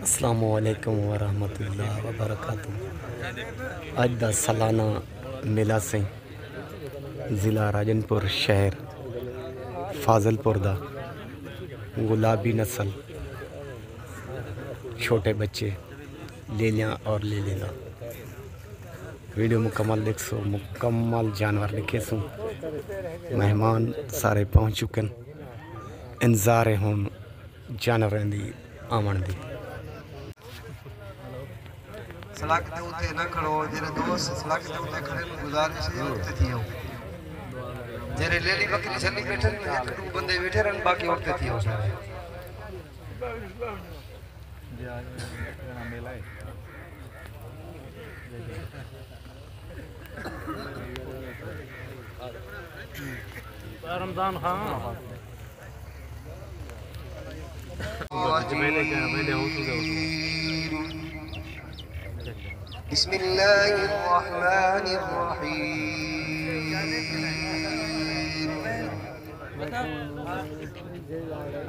अस्सलामुअलैकुम वरहमतुल्लाहि वबरकातुहू। अज दा सालाना मेला से ज़िला राजनपुर शहर फाजलपुर दा गुलाबी नस्ल छोटे बच्चे लेलियाँ और ले लेना वीडियो मुकम्मल देख सो मुकम्मल जानवर लिखे सो मेहमान सारे पहुँच चुके हैं। इंतज़ार है हुण जानवरों की आमन दी। सड़क के उत्ते न खड़ो जेरे दोस्त सड़क के उत्ते खड़े में गुजारिश है उठते थियो जेरे लेली बकरी छली बैठे ने एक दो बंदे बैठे रहन बाकी उठते थियो सारे मेला है रमजान खान बिस्मिल्लाहिर्रहमानिर्रहीम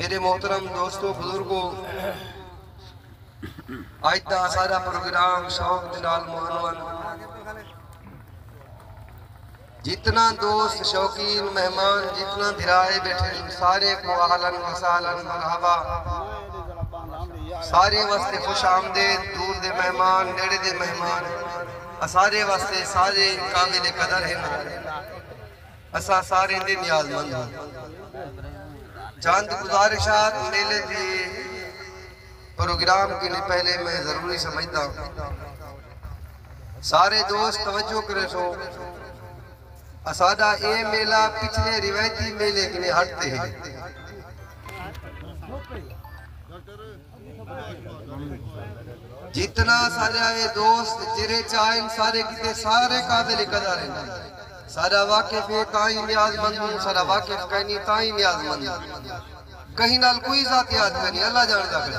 मेरे मोहतरम दोस्तों बुजुर्गों, आज का सारा प्रोग्राम शौक दिलाल मोहनवन जितना दोस्त शौकीन मेहमान जितना धिराए बैठे सारे को आहलन वसालन मरहबा सारे वास्ते खुश आमदेद दूर दे मेहमान नेड़े दे मेहमान सारे वास्ते सारे काबिल कदर हैं असा सारे दे नियाज़मंद हैं। चंद गुजारिशात मेले के प्रोग्राम के लिए पहले मैं जरूरी समझता हूँ सारे दोस्त तवज्जो करे सो असादा ये मेला पिछले रिवायती मेले के लिए हटते हैं। जितना सारे ये दोस्त जिरे चाहें सारे किते सारे काबिल कदर हैं सारा वाकिफ है ताई नियाज़मंद हूँ सारा वाकिफ कहनी ताई नियाज़मंद कहीं नाल कोई जात याद करनी अल्लाह जानदा करे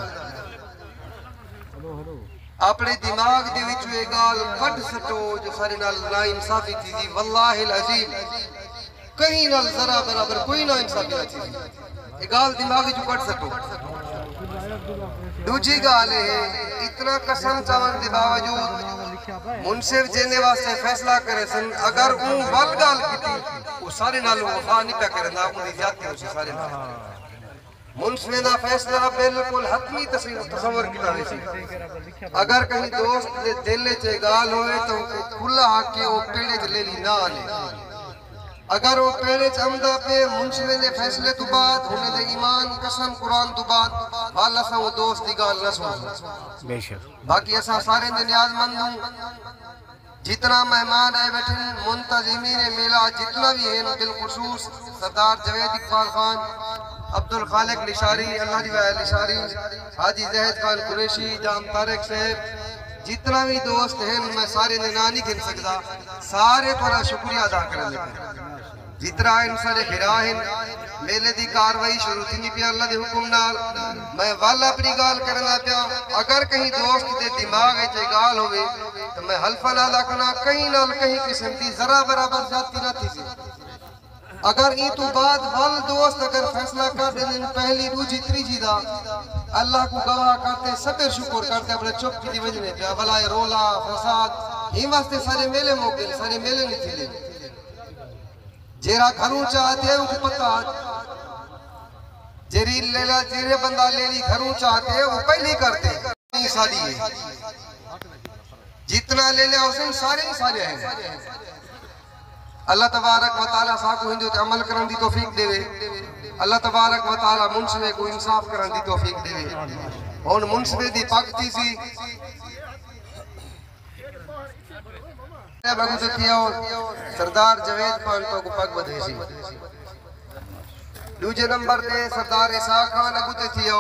अपने दिमाग दे विच ये गाल कट सटो जो सारे नाल ना इंसाफी थी दी वल्लाहि अज़ीम कहीं नाल जरा बराबर कोई ना इंसाफी थी ये गाल दिमाग जो कट सटो। दूजी गाल है इतना कसम चावन के बावजूद मुनसिफ जेने वास्ते फैसला करे सन अगर ऊ वल गाल कीती वो सारे नाल वफा नहीं पे करदा उनी ज्यादती हो सारे नाल मुनसिफ दा फैसला बिल्कुल हतमी तस्वर कीता वैसी अगर कहीं दोस्त दे दिल च गाल होए तो खुला आके वो पेड़े च ले ली ना ले अगर वो पेड़े च आमदा पे मुनसिफ दे फैसले तो बाद होने दे ईमान कसम कुरान तो बाद वाला सा वो दोस्त दी गाल न सुन बेशक बाकी असा सारे दे नियाज़मंद हूं जितना मेहमान आए बैठे मुंतजिमीन मेला जितना भी है बिलखुसूस सरदार जवेद इकबाल खान अब्दुल खालिक लिशारी अल्लाह लिशारी हाजी जहद खान कुरैशी जाम तारिक साहब जितना भी दोस्त हैं मैं सारे ने ना नहीं गिन सकता सारे थोड़ा शुक्रिया अदा करने जितना इन सारे हिरा हैं मेले दी कार्रवाई शुरू थी पे अल्लाह दे हुक्म नाल मैं वाला अपनी गाल करना पिया अगर कहीं दोस्त दे दिमाग च गाल होवे तो मैं हल्फा ना रखना कहीं नाल कहीं किस्म दी जरा बराबर जाती ना थी अगर ई तो बाद वल दोस्त अगर फैसला कर देन पहली दूजी तीसरी दा अल्लाह को गवाह करते सबर शुक्र करते अपने चुप की वजह पे भला रोला फसाद ई वास्ते सारे मेले मौके सारे मेले नहीं थी जेरा घरों चाहते हैं उनको पता जेरी लेला जेरे बंदा लेली घरों चाहते हैं वो पहले करते साड़ी है जितना ले लिया हुसैन सारे ही सारे हैं। अल्लाह तबारक व तआला साकू हिंदू ते अमल करन दी तौफीक देवे। अल्लाह तबारक व तआला मुंसवे को इंसाफ करन दी तौफीक देवे। हुन मुंसवे दी पक्ति सी बगु ते थियो सरदार जवेद खान तो को पग बधे सी। दूजे नंबर ते सरदार इसाक खान अगु ते थियो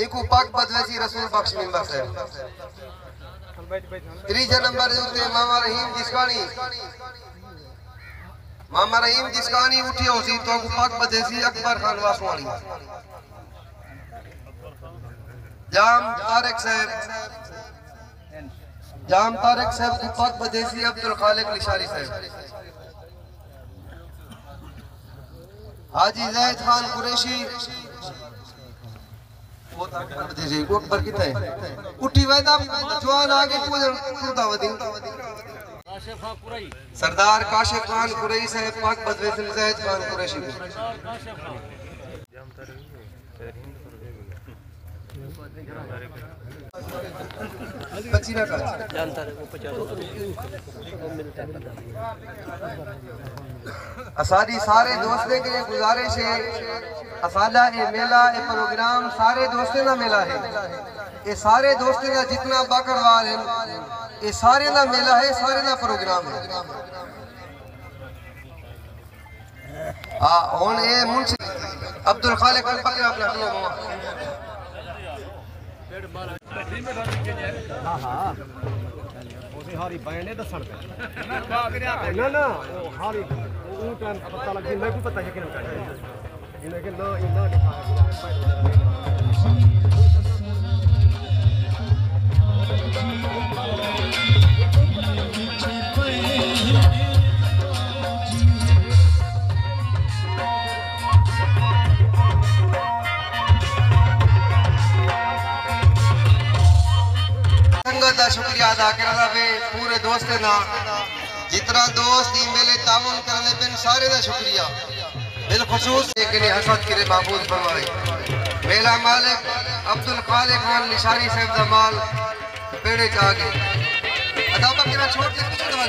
एको पग बधवे सी रसूल बख्श मिंबर से। तीजे नंबर ते मामा रहीम जिसकानी उठियो सी तो को पग बधे सी अकबर खान वासवानी। जाम तारिक साहब को पग बधे सी अब्दुल खालिक लिशारी साहब। हाजी जैद खान कुरैशी वो अकबर बधे सी को अकबर किथे उठी वैदा जवान आगे पूरा वदी। सरदार काशिफ खान कुरैशी साहब पग बधे सी जैद खान कुरैशी को। असादी सारे दोस्तों के लिए गुजारिश है असादा ये मेला ये प्रोग्राम सारे दोस्तों का मेला है। ये सारे दोस्तों का जितना बाकरवाल है ये सारे का मेला है सारे का प्रोग्राम है। हुन ये मुंशी अब्दुल खालिक पकड़ा अपना हाँ हारी बैंड दसन ना ना हारी पता लग मैं भी पता है कि शुक्रिया अदा करना वे पूरे दोस्त ना जितना दोस्त मेले ताउन करने पे सारे का शुक्रिया बिलखुसूस हसद करे महफूज फरमाए। मेला मालिक अब्दुल खालिक खान लिशारी साहब जमाल पेड़े चा गए अदा बकरा छोड़ के पीछे दवा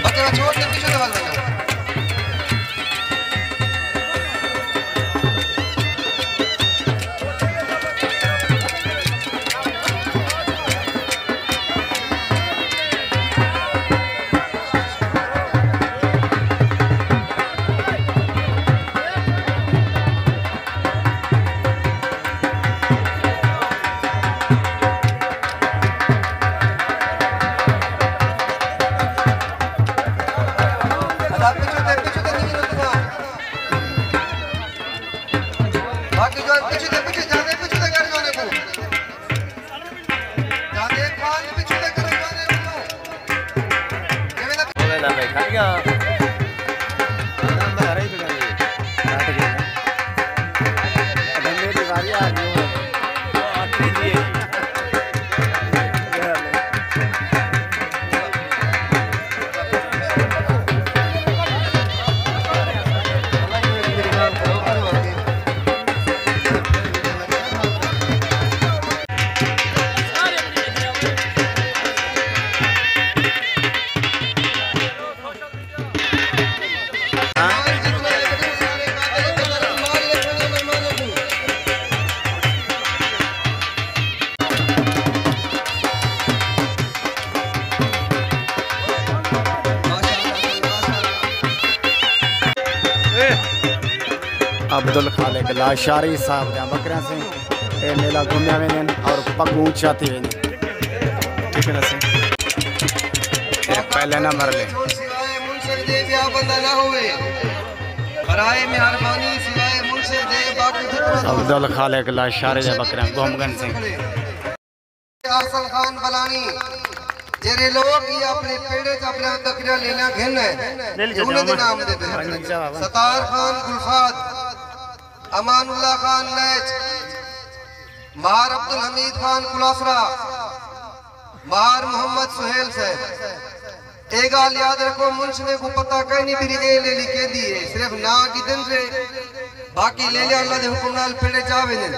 बकरा छोड़ के पीछे दवा अब्दुल खालिक लाशारी साहब जा बकरियां से ए मेला घूमिया वे और पगू चाती वे ठीक है से पहले नंबर ले सिवाय मुंसर दे बिया बंदा ना होवे बराए मेहरबानी सिवाय मुंसर दे बाकी अब्दुल खालिक लाशारी जा बकरियां घूमगन से आसन खान बलानी जेरे लोग ये अपने पेड़े से अपने बकरियां लेना घेन है उन्हें दे नाम देते हैं सतार खान गुलफात अमानुल्लाह खान लैच मार अब्दुल हमीद खान कुलासरा मार मोहम्मद सुहेल साहब एक गाल याद रखो मुंसवे को पता कहीं नहीं मेरी ए ले लिखे दिए सिर्फ ना की दिन से बाकी ले ले अल्लाह दे हुक्म नाल पेड़े चावे ने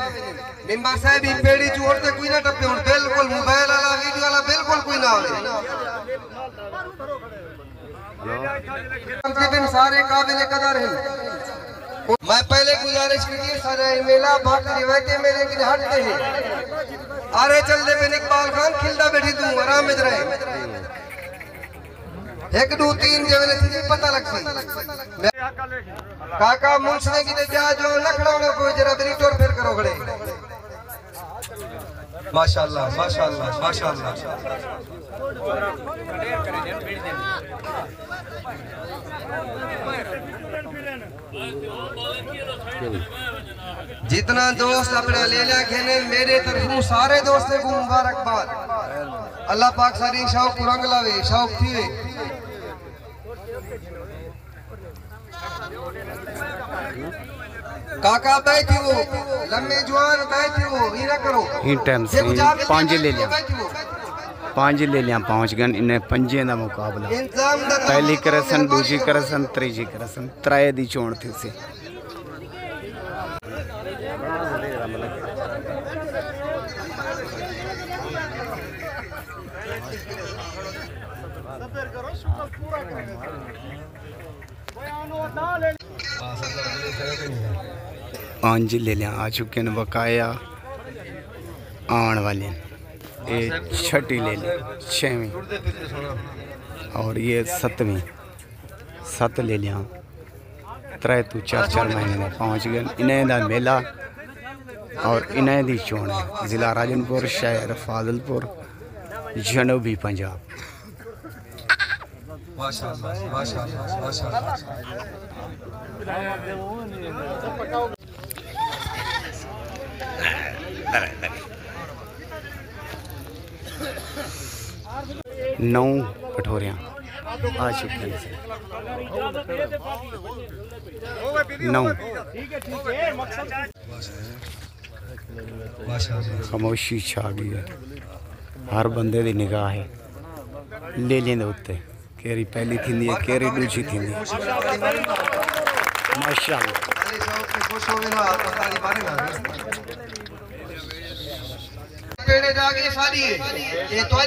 मेंबर साहब ही पेड़ी चोड़ ते कोई ना टप्पे हुन बिल्कुल मोबाइल वाला वीडियो वाला बिल्कुल कोई ना आवे तकरीबन सारे काबिल कदर हैं। मैं पहले गुजारिश करिए सारे मेला बाकी रिवायतें मेरे की हटते हैं। अरे चल दे बिन इकबाल खान खिलदा बैठी तू आराम में रहे 1 2 3 जेवले थी पता लगसी काका मुंसने की ते जा जो लखड़ा कोई जरा ब्रिटोर फिर करो खड़े माशाल्लाह माशाल्लाह माशाल्लाह जितना दोस्त अपना ले लिया खेने मेरे तरफों सारे दोस्तों को मुबारकबाद। अल्लाह पाक सारी शौक रंग लावे शौक थी काका बैठी वो लम्बे जवान बैठी वो ये ना करो इन टाइम से 5 ले लिया 5 ले लिया 5 गन इन्हें 5 का मुकाबला पहली करसन दूसरी करसन तीसरी करसन 3 दी चोण थी सी पांच ले लिया आ चुके हैं बकाया आने वाले ये 6ठी ले ली 6वीं और ये 7वीं 7 ले लिया 3 तो 4 महीने में पहुँच गए इन्हें दा मेला और इन्हें दी चोण है ज़िला राजनपुर शहर फाजिलपुर जनूबी पंजाब। माशाल्लाह माशाल्लाह माशाल्लाह 9 कटोरियाँ आ चुकी हैं 9 खामोशी छा गई है हर बंदे दी निगाह है ले लेंदे उत्ते केरी पहली थी केरी दूसरी थी माशाल्लाह पेड़े जाके सारी है ये तो है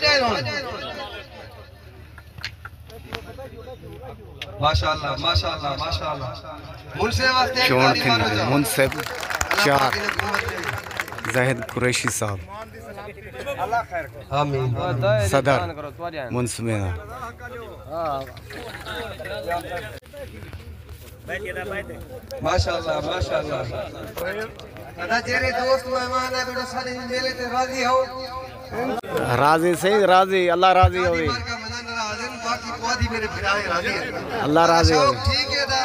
माशाल्लाह माशाल्लाह माशाल्लाह मुनसे वास्ते मुनसे 4 जाहिद कुरैशी साहब आमीन सदर मुंसमेना माशाल्लाह माशाल्लाह अदा जेरे दोस्त मेहमान है बेटा सारे मेले ते राजी हो राजी सही राजी अल्लाह राजी होवे बाकी कोदी मेरे भिराए राजी है अल्लाह राजी हो ठीक है दा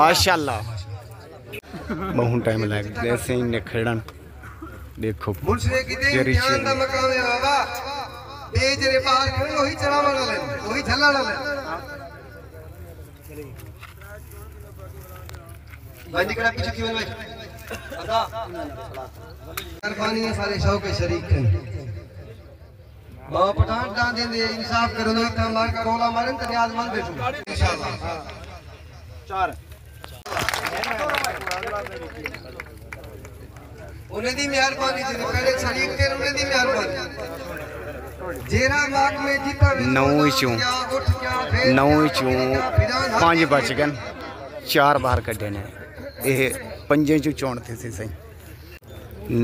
माशाल्लाह बहुत टाइम लग जैसे ही निखड़न देखो मुंसरे की तेरी जान दा मकाम है बाबा ए जेरे बाहर खड़े वही चढ़ावा वाले वही झल्ला वाले भाई निकला पीछे क्यों भाई अदा मेहरबानी है सारे शौक के शरीक हैं मां पठान डां देंदे इंसाफ करो तो इतना मार का रोला मारन ते न्याज मन बैठो इंशाल्लाह 4 उन्हें दी मेहरबानी जी पहले शरीक के उन्हें दी मेहरबानी जेरा माग में जीता 9 चों 5 बच गए 4 बाहर कड्डे ने ये 5 चों चोण थे सही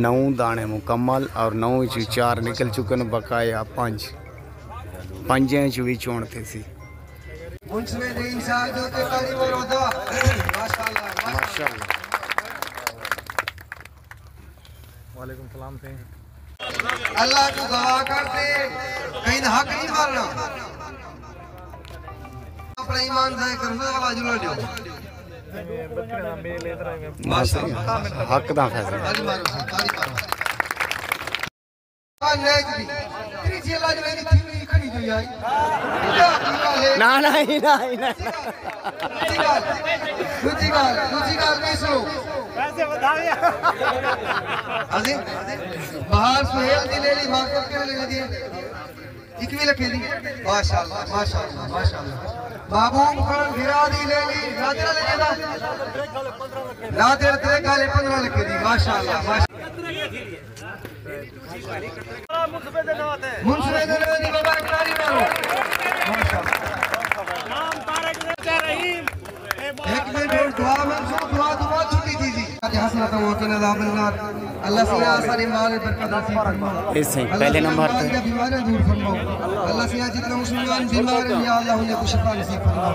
9 दाने मुकम्मल और 9 चों 4 निकल चुके हैं बकाया 5 चों भी चोण थे सी मुंसले दे इंसान जो के करीब रोदा माशाल्लाह माशाल्लाह वालेकुम सलाम थे अल्लाह को गवाह करते कहीं हक नहीं मारना अपना ईमान जाए करने वाला जुड़ा दो हक दा फैसला ना ना दूसरी गाल नहीं सुनो बाहर सुहेल दी ले ली मार्केट के ले दी 21 लखे दी माशाल्लाह माशाल्लाह माशाल्लाह महबूब खान गिरादी ले ली नादिर ले लेना नादिर तेरे काले 15 लिख दी माशाल्लाह मुंसबे देने मुबारक तारी मारो माशाल्लाह एक मिनट दुआ मंसूर दुआ छुट्टी दीजिए हसनत व क़िना अज़ाबन्नार अल्लाह सिया सारी माल बरकत नसीब फरमाओ ऐसे पहले नंबर पे बीमारियां दूर फरमाओ अल्लाह सिया जितने मुसलमान बीमार हैं या अल्लाह उन्हें कुछ शिफा नसीब फरमाओ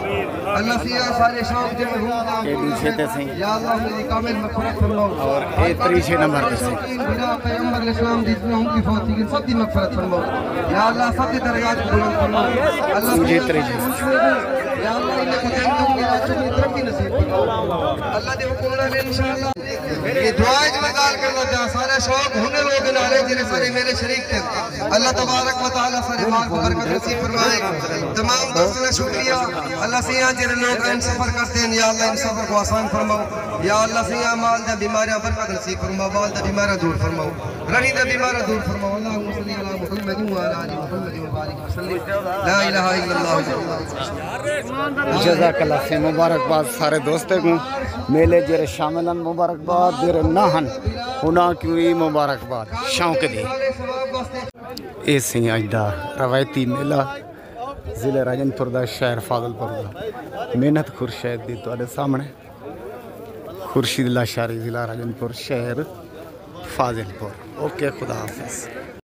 अल्लाह सिया सारे शौक जो हो ये दूसरे ते से या अल्लाह उन्हें कामिल मग़फ़िरत फरमाओ और ये तीसरे नंबर पे से बिना पैगंबर इस्लाम जितने उनकी फौत की सब की मग़फ़िरत फरमाओ या अल्लाह सब की दरगाह को बुलंद फरमाओ अल्लाह मुझे तीसरे या अल्लाह इन्हें खुदाइंदों की बच्चों की तरक्की नसीब फरमाओ अल्लाह दे हुक्म नाल इंशाअल्लाह ये दुआ में गाल करना चाह सारे शौक होने लोग नाले जिन्हें सारे मेरे शरीक थे अल्लाह तबारक व तआला सारे माल को बरकत नसीब फरमाए तमाम दोस्तों का शुक्रिया अल्लाह से यहाँ जिन्हें लोग इन सफर करते हैं या अल्लाह इन सफर को आसान फरमाओ या अल्लाह से यहाँ माल दा बीमारियां बरकत नसीब फरमाओ माल दा बीमारियां दूर फरमाओ रनी दा बीमारियां दूर फरमाओ अल्लाहुम्मा सल्ली अला मुहम्मद व अला आलि मुहम्मद व बारिक वसल्लम ला इलाहा इल्लल्लाह जज़ाकल्लाह से मुबारकबाद सारे दोस्तों को मेले जरे शामिल मुबारकबाद जरे ना हन उन्हों की मुबारकबाद शौक दी ये सी अज का रवायती मेला जिले राजनपुर का शहर फाजिलपुर का मेहनत खुरशैद दी तुहाडे सामने खुर्शीद लाशारी जिला राजनपुर शहर फाजिलपुर ओके खुदा हाफिज़।